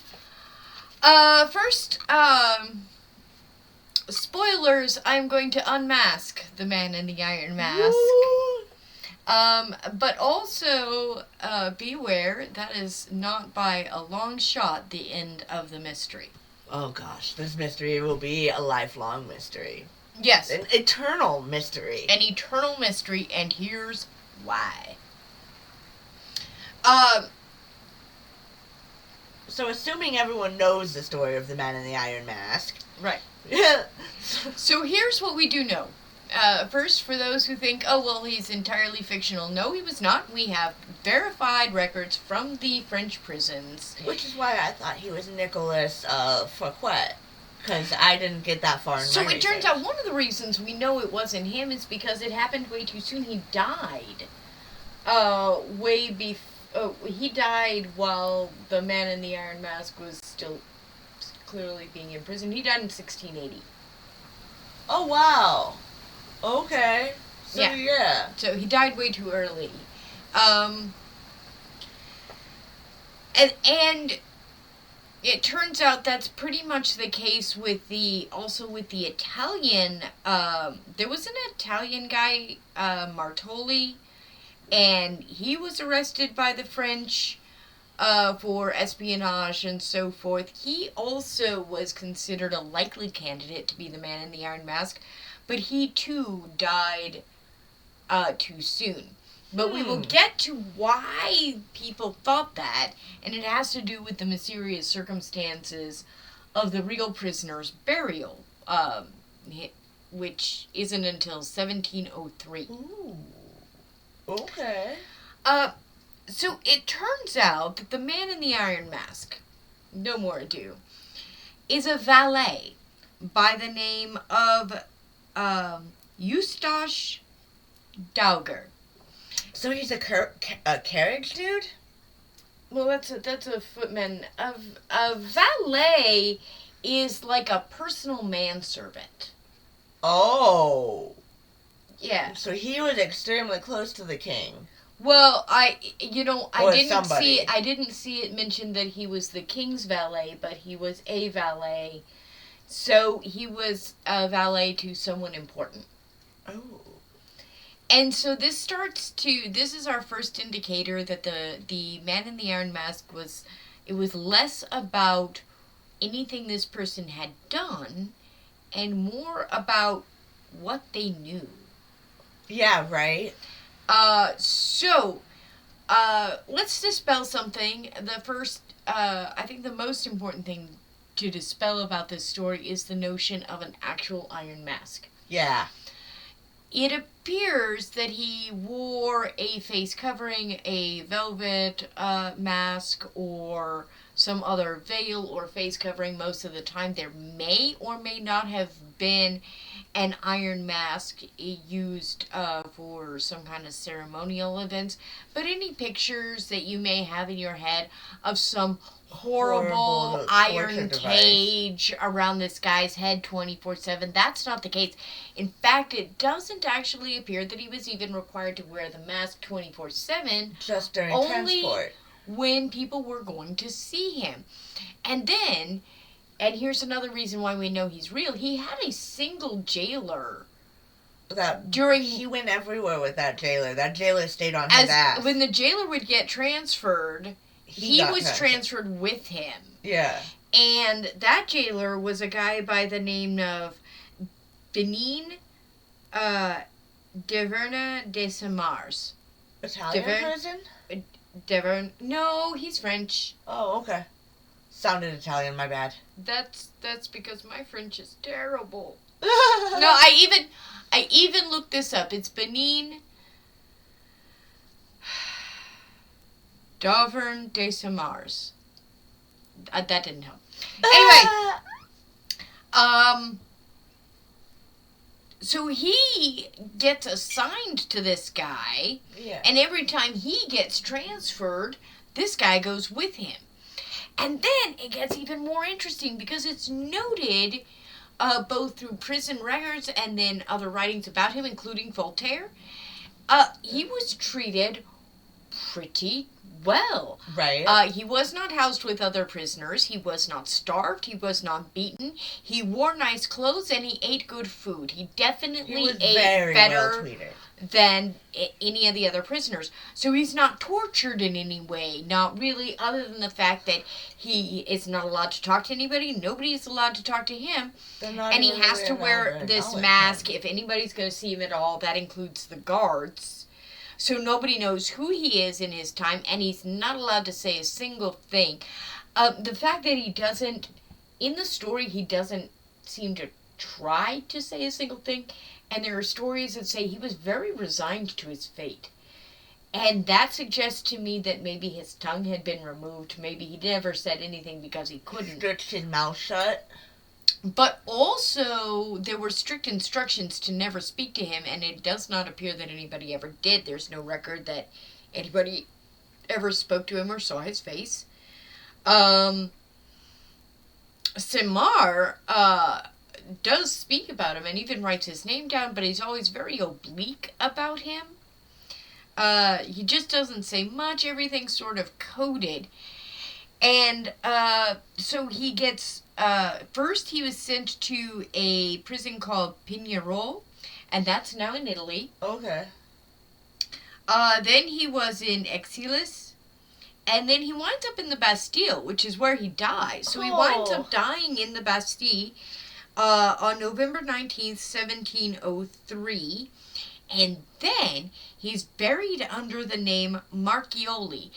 S2: first, spoilers, I'm going to unmask the man in the iron mask.
S1: Woo!
S2: But also, beware, that is not by a long shot the end of the mystery.
S1: Oh gosh, this mystery will be a lifelong mystery.
S2: Yes.
S1: An eternal mystery.
S2: An eternal mystery, and here's why.
S1: So assuming everyone knows the story of the man in the iron mask.
S2: Right. So here's what we do know. First, for those who think, oh, well, he's entirely fictional. No, he was not. We have verified records from the French prisons.
S1: Which is why I thought he was Nicholas Fouquet. Because I didn't get that far in my research.
S2: So it turns out one of the reasons we know it wasn't him is because it happened way too soon. He died. He died while the man in the iron mask was still clearly being imprisoned. He died in 1680.
S1: Oh, wow. Okay. So, yeah.
S2: So he died way too early. And it turns out that's pretty much the case with the Italian. There was an Italian guy, Martoli, and he was arrested by the French for espionage and so forth. He also was considered a likely candidate to be the Man in the Iron Mask, but he too died too soon. But we will get to why people thought that, and it has to do with the mysterious circumstances of the real prisoner's burial, which isn't until 1703.
S1: Ooh. Okay.
S2: So it turns out that the Man in the Iron Mask, no more ado, is a valet by the name of Eustache Dauger.
S1: So he's a carriage dude?
S2: Well, that's a footman. A valet is like a personal manservant.
S1: Oh.
S2: Yeah.
S1: So he was extremely close to the king.
S2: Well, I
S1: Or
S2: didn't
S1: somebody.
S2: see it mentioned that he was the king's valet, but he was a valet. So he was a valet to someone important.
S1: Oh.
S2: And so this is our first indicator that the Man in the Iron Mask was less about anything this person had done and more about what they knew.
S1: Yeah, right.
S2: So let's dispel something. The first, I think the most important thing to dispel about this story is the notion of an actual Iron Mask.
S1: Yeah.
S2: It appears that he wore a face covering, a velvet mask, or some other veil or face covering most of the time. There may or may not have been an iron mask used for some kind of ceremonial events. But any pictures that you may have in your head of some horrible iron cage around this guy's head 24/7, that's not the case. In fact, it doesn't actually appear that he was even required to wear the mask 24/7.
S1: Just during
S2: only
S1: transport.
S2: When people were going to see him. And here's another reason why we know he's real. He had a single jailer.
S1: He went everywhere with that jailer. That jailer stayed on his ass.
S2: When the jailer would get transferred, he was transferred with him.
S1: Yeah.
S2: And that jailer was a guy by the name of Benin Deverne de Samars.
S1: Italian prison?
S2: Deverne. No, he's French.
S1: Oh, okay. Sounded Italian, my bad.
S2: That's because my French is terrible. No, I even looked this up. It's Benin Dauver de Samars. That didn't help. Anyway, so he gets assigned to this guy, and every time he gets transferred, this guy goes with him. And then it gets even more interesting because it's noted both through prison records and then other writings about him, including Voltaire. He was treated pretty well.
S1: Right.
S2: He was not housed with other prisoners. He was not starved. He was not beaten. He wore nice clothes and he ate good food. He definitely ate better than any of the other prisoners. So he's not tortured in any way. Not really, other than the fact that he is not allowed to talk to anybody. Nobody is allowed to talk to him. And he has to wear this mask. If anybody's going to see him at all, that includes the guards. So nobody knows who he is in his time, and he's not allowed to say a single thing. The fact that he doesn't, in the story, he doesn't seem to try to say a single thing, and there are stories that say he was very resigned to his fate. And that suggests to me that maybe his tongue had been removed, maybe he never said anything because he couldn't.
S1: Stretched his mouth shut.
S2: But also, there were strict instructions to never speak to him, and it does not appear that anybody ever did. There's no record that anybody ever spoke to him or saw his face. Samar does speak about him and even writes his name down, but he's always very oblique about him. He just doesn't say much. Everything's sort of coded. And so he gets, first he was sent to a prison called Pinerolo, and that's now in Italy.
S1: Okay.
S2: Then he was in Exilis, and then he winds up in the Bastille, which is where he dies. So he winds up dying in the Bastille on November 19th, 1703. And then he's buried under the name Marchioli.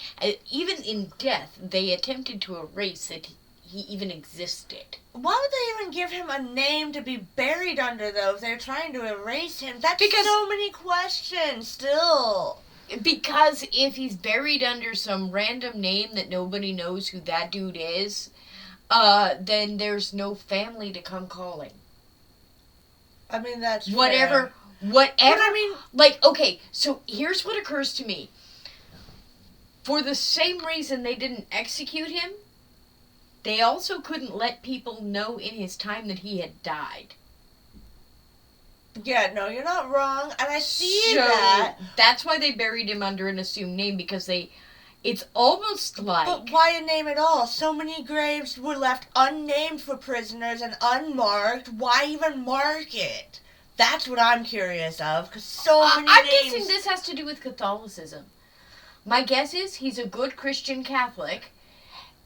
S2: Even in death, they attempted to erase that he even existed.
S1: Why would they even give him a name to be buried under, though, if they're trying to erase him? That's
S2: Because-
S1: so many questions, still.
S2: Because if he's buried under some random name that nobody knows who that dude is, then there's no family to come calling.
S1: I mean, that's
S2: Whatever.
S1: fair.
S2: Whatever.
S1: But I mean,
S2: Like, okay, so here's what occurs to me. For the same reason they didn't execute him, they also couldn't let people know in his time that he had died.
S1: yeah, no, you're not wrong, and I see
S2: So
S1: that.
S2: that's why they buried him under an assumed name, because it's almost like...
S1: But why a name at all? So many graves were left unnamed for prisoners and unmarked. Why even mark it? That's what I'm curious of, because so many
S2: I'm
S1: names...
S2: guessing this has to do with Catholicism. My guess is he's a good Christian Catholic,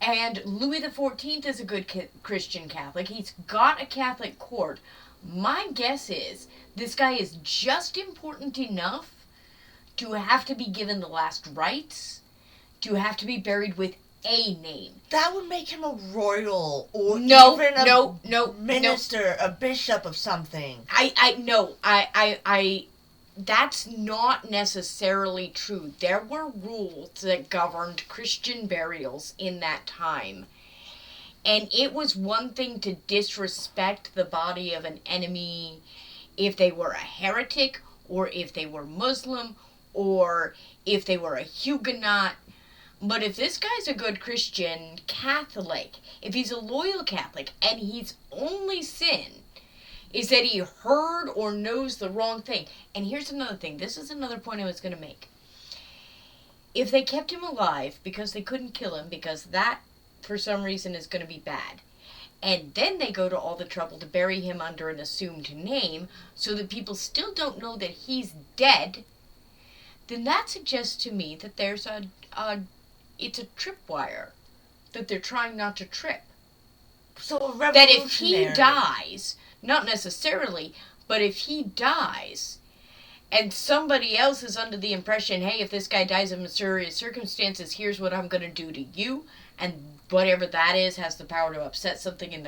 S2: and Louis the XIV is a good Christian Catholic. He's got a Catholic court. My guess is this guy is just important enough to have to be given the last rites, to have to be buried with a name.
S1: That would make him a royal, or
S2: No,
S1: even a
S2: no,
S1: minister, a bishop of something.
S2: That's not necessarily true. There were rules that governed Christian burials in that time. And it was one thing to disrespect the body of an enemy if they were a heretic, or if they were Muslim, or if they were a Huguenot. But if this guy's a good Christian Catholic, if he's a loyal Catholic, and his only sin is that he heard or knows the wrong thing. And here's another thing. This is another point I was going to make. If they kept him alive because they couldn't kill him, because that, for some reason, is going to be bad, and then they go to all the trouble to bury him under an assumed name so that people still don't know that he's dead, then that suggests to me that there's it's a tripwire that they're trying not to trip.
S1: So a
S2: That if he
S1: revolutionary.
S2: dies, not necessarily, but if he dies, and somebody else is under the impression, hey, if this guy dies in mysterious circumstances, here's what I'm going to do to you, and whatever that is has the power to upset something in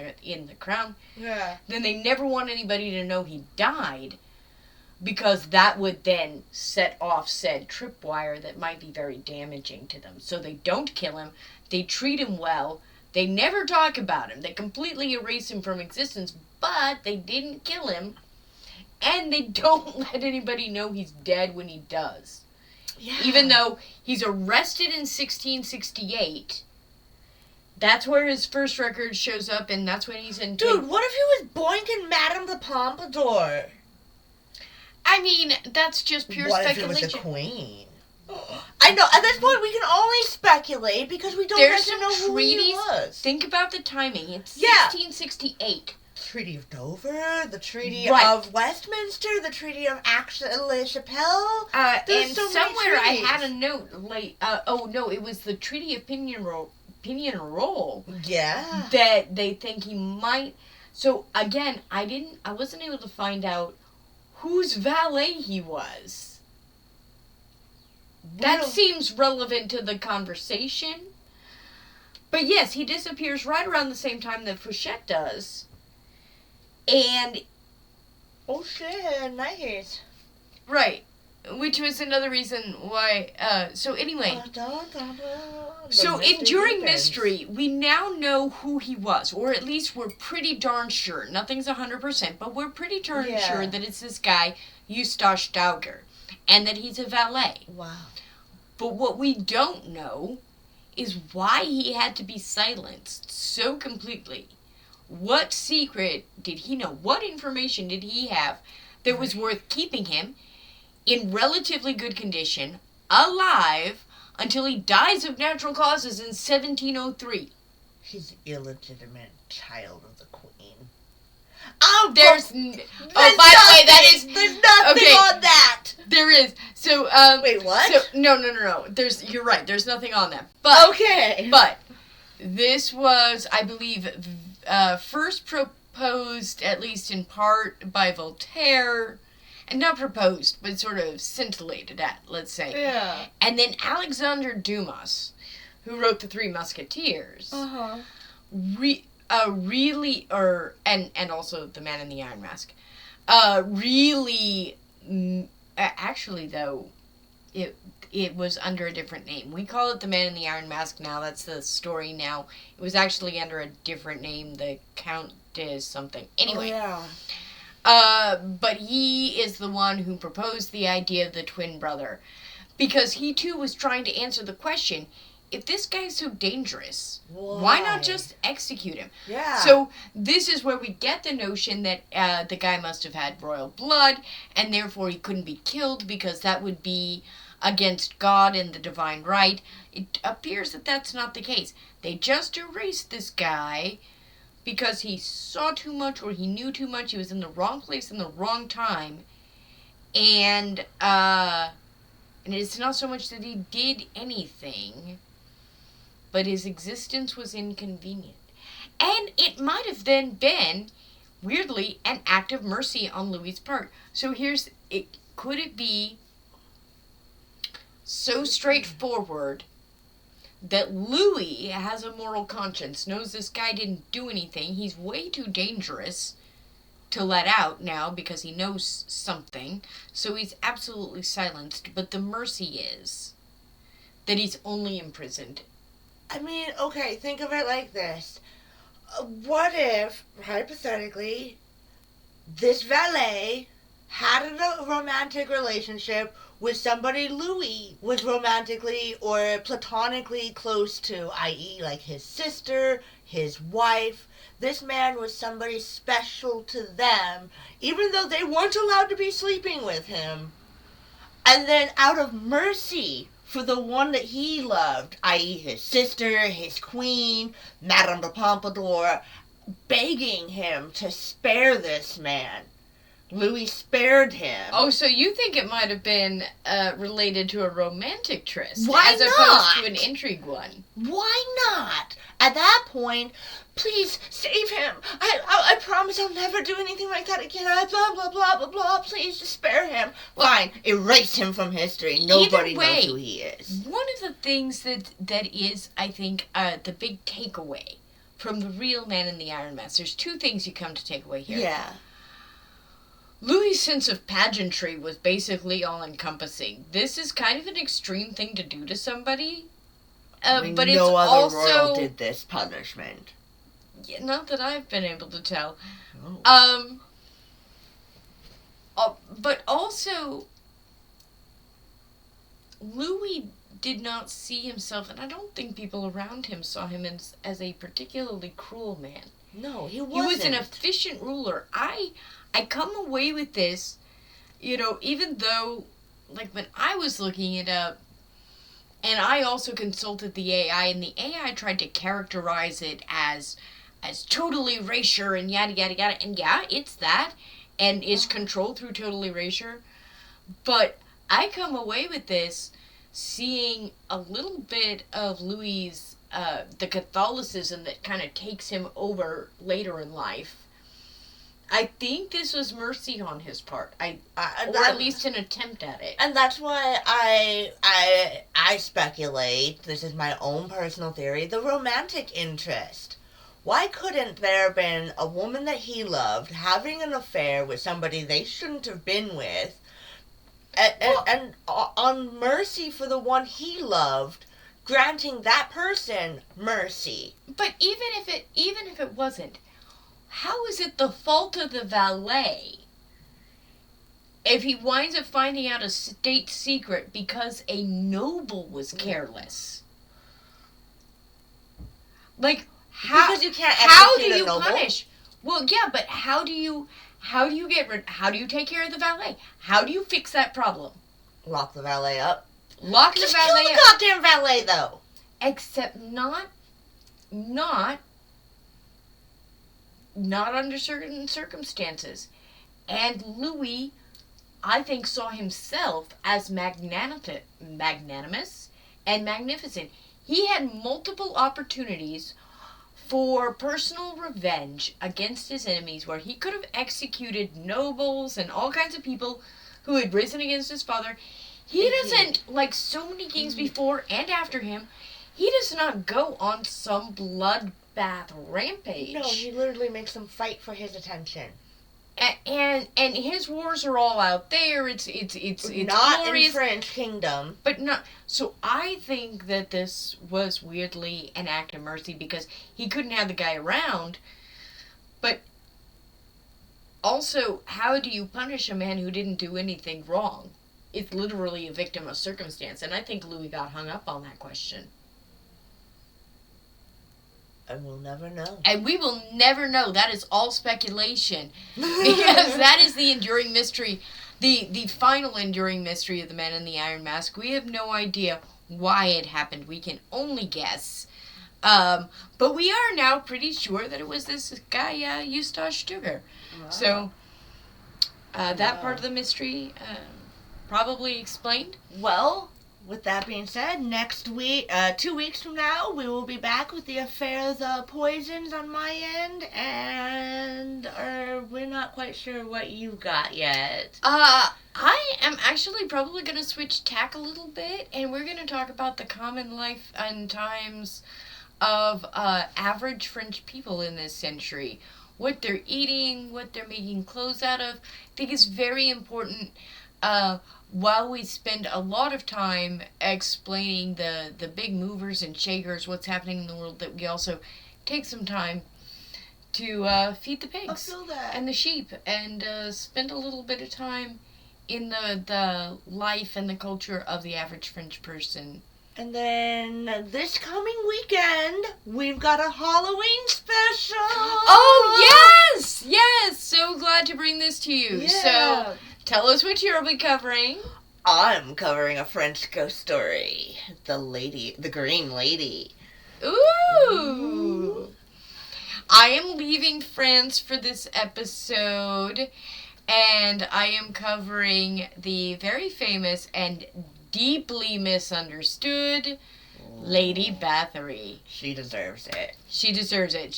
S2: the crown,
S1: Yeah.
S2: then they never want anybody to know he died, because that would then set off said tripwire that might be very damaging to them. So they don't kill him, they treat him well, they never talk about him, they completely erase him from existence, but they didn't kill him, and they don't let anybody know he's dead when he does.
S1: Yeah.
S2: Even though he's arrested in 1668, that's where his first record shows up, and that's when he's in...
S1: Dude, what if he was boinking Madame de Pompadour?
S2: I mean, that's just pure
S1: What if it
S2: speculation.
S1: was the Queen? I know, at this point we can only speculate because we don't
S2: There's
S1: get to
S2: some
S1: know who he
S2: treaties.
S1: was.
S2: Think about the timing. It's
S1: Yeah.
S2: 1668.
S1: Treaty of Dover, the Treaty
S2: Right.
S1: of Westminster, the Treaty of Aix-la-Chapelle. There's
S2: And
S1: so many
S2: somewhere I
S1: treaties.
S2: had a note, like, it was the Treaty of Pinerolo
S1: Yeah.
S2: that they think he might. So again, I wasn't able to find out whose valet he was. That
S1: Well-
S2: seems relevant to the conversation. But yes, he disappears right around the same time that Fouchette does. And,
S1: Oh shit, nice.
S2: right, which was another reason why, so anyway. So in During Mystery, we now know who he was, or at least we're pretty darn sure. Nothing's 100%, but we're pretty darn
S1: Yeah.
S2: sure that it's this guy, Eustache Dauger, and that he's a valet.
S1: Wow.
S2: But what we don't know is why he had to be silenced so completely. What secret did he know? What information did he have that was worth keeping him in relatively good condition, alive, until he dies of natural causes in 1703.
S1: He's the illegitimate child of the Queen. Oh,
S2: there's... by the way, that is...
S1: There's nothing on that!
S2: There is. So,
S1: wait, what?
S2: So, no. You're right, there's nothing on that. But,
S1: okay.
S2: But, this was, I believe, first proposed, at least in part, by Voltaire... And not proposed, but sort of scintillated at, let's say.
S1: Yeah.
S2: And then Alexandre Dumas, who wrote The Three Musketeers, really, and also The Man in the Iron Mask, actually though, it was under a different name. We call it The Man in the Iron Mask now, that's the story now. It was actually under a different name, the Countess something. Anyway.
S1: Oh, yeah.
S2: But he is the one who proposed the idea of the twin brother. Because he too was trying to answer the question, if this guy's so dangerous, why not just execute him?
S1: Yeah.
S2: So this is where we get the notion that the guy must have had royal blood, and therefore he couldn't be killed because that would be against God and the divine right. It appears that that's not the case. They just erased this guy because he saw too much or he knew too much. He was in the wrong place in the wrong time. And it's not so much that he did anything, but his existence was inconvenient. And it might have then been, weirdly, an act of mercy on Louis's part. So could it be so straightforward that Louis has a moral conscience, knows this guy didn't do anything, he's way too dangerous to let out now because he knows something, so he's absolutely silenced, but the mercy is that he's only imprisoned.
S1: I mean, okay, think of it like this. What if, hypothetically, this valet had a romantic relationship with somebody Louis was romantically or platonically close to, i.e. like his sister, his wife. This man was somebody special to them, even though they weren't allowed to be sleeping with him. And then out of mercy for the one that he loved, i.e. his sister, his queen, Madame de Pompadour, begging him to spare this man, Louis spared him.
S2: Oh, so you think it might have been related to a romantic tryst
S1: Why
S2: as
S1: not?
S2: opposed to an intrigue one?
S1: Why not? At that point, please save him. I promise I'll never do anything like that again. Blah, blah, blah, blah, blah. Please just spare him. Well, fine. Erase him from history. Nobody knows who he is.
S2: One of the things that is, I think, the big takeaway from the real Man in the Iron Mask, there's two things you come to take away here.
S1: Yeah.
S2: Louis' sense of pageantry was basically all-encompassing. This is kind of an extreme thing to do to somebody. But it's
S1: no other
S2: also...
S1: royal did this punishment.
S2: Yeah, not that I've been able to tell.
S1: Oh.
S2: But also, Louis did not see himself, and I don't think people around him saw him as a particularly cruel man.
S1: No, he wasn't.
S2: He was an efficient ruler. I come away with this, even though, like, when I was looking it up, and I also consulted the AI, and the AI tried to characterize it as total erasure and yada, yada, yada. And yeah, it's that, and it's controlled through total erasure. But I come away with this seeing a little bit of Louis' the Catholicism that kind of takes him over later in life. I think this was mercy on his part, or at least an attempt at it.
S1: And that's why I speculate, this is my own personal theory, the romantic interest. Why couldn't there have been a woman that he loved having an affair with somebody they shouldn't have been with, and on mercy for the one he loved, granting that person mercy?
S2: But even if it wasn't, how is it the fault of the valet if he winds up finding out a state secret because a noble was careless? Like,
S1: because you can't
S2: how do
S1: execute
S2: you
S1: a noble.
S2: punish? Well, yeah, but how do you take care of the valet? How do you fix that problem?
S1: Lock the valet up.
S2: Lock the
S1: Just
S2: valet
S1: kill
S2: up.
S1: the goddamn valet, though.
S2: Except not under certain circumstances. And Louis, I think, saw himself as magnanimous and magnificent. He had multiple opportunities for personal revenge against his enemies, where he could have executed nobles and all kinds of people who had risen against his father. He doesn't, like so many kings before and after him, he does not go on some bloodbath rampage.
S1: No, he literally makes them fight for his attention.
S2: And his wars are all out there. It's
S1: not
S2: glorious,
S1: in French Kingdom,
S2: but not. So I think that this was weirdly an act of mercy because he couldn't have the guy around. But also, how do you punish a man who didn't do anything wrong? It's literally a victim of circumstance, and I think Louis got hung up on that question.
S1: And we'll never know.
S2: And we will never know. That is all speculation. Because that is the enduring mystery, the final enduring mystery of the Man in the Iron Mask. We have no idea why it happened. We can only guess. But we are now pretty sure that it was this guy, Eustache Dauger. Wow. So, that part of the mystery probably explained.
S1: Well, with that being said, next week, 2 weeks from now, we will be back with the affair of the poisons on my end, and we're not quite sure what you've got yet.
S2: I am actually probably going to switch tack a little bit, and we're going to talk about the common life and times of average French people in this century. What they're eating, what they're making clothes out of. I think it's very important. While we spend a lot of time explaining the big movers and shakers, what's happening in the world, that we also take some time to feed the pigs and the sheep and spend a little bit of time in the life and the culture of the average French person.
S1: And then this coming weekend, we've got a Halloween special.
S2: Oh, yes! Yes! So glad to bring this to you.
S1: Yeah.
S2: So, tell us what you'll be covering.
S1: I'm covering a French ghost story. The Green Lady.
S2: Ooh! I am leaving France for this episode, and I am covering the very famous and deeply misunderstood Lady Bathory.
S1: She deserves it.
S2: She deserves it.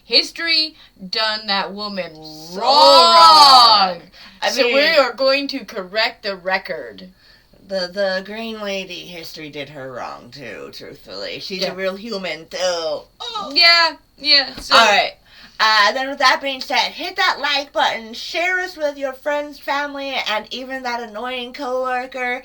S2: History done that woman
S1: So
S2: wrong.
S1: I mean,
S2: we are going to correct the record.
S1: The Green Lady, history did her wrong too, truthfully. She's a real human too. Oh.
S2: Yeah. So,
S1: alright. Then with that being said, hit that like button, share us with your friends, family, and even that annoying coworker.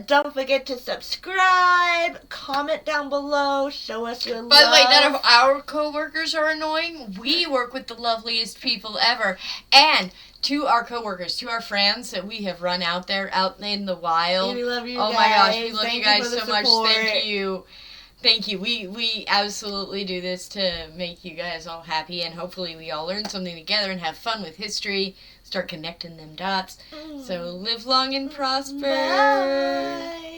S1: Don't forget to subscribe, comment down below, show us your love.
S2: By the way, none of our coworkers are annoying. We work with the loveliest people ever. And to our coworkers, to our friends that we have run out in the wild.
S1: We love you
S2: guys.
S1: Oh
S2: my gosh, we love
S1: Thank
S2: you guys
S1: for the
S2: so much.
S1: support.
S2: Thank you. We absolutely do this to make you guys all happy, and hopefully we all learn something together and have fun with history, start connecting them dots. So live long and prosper.
S1: Bye.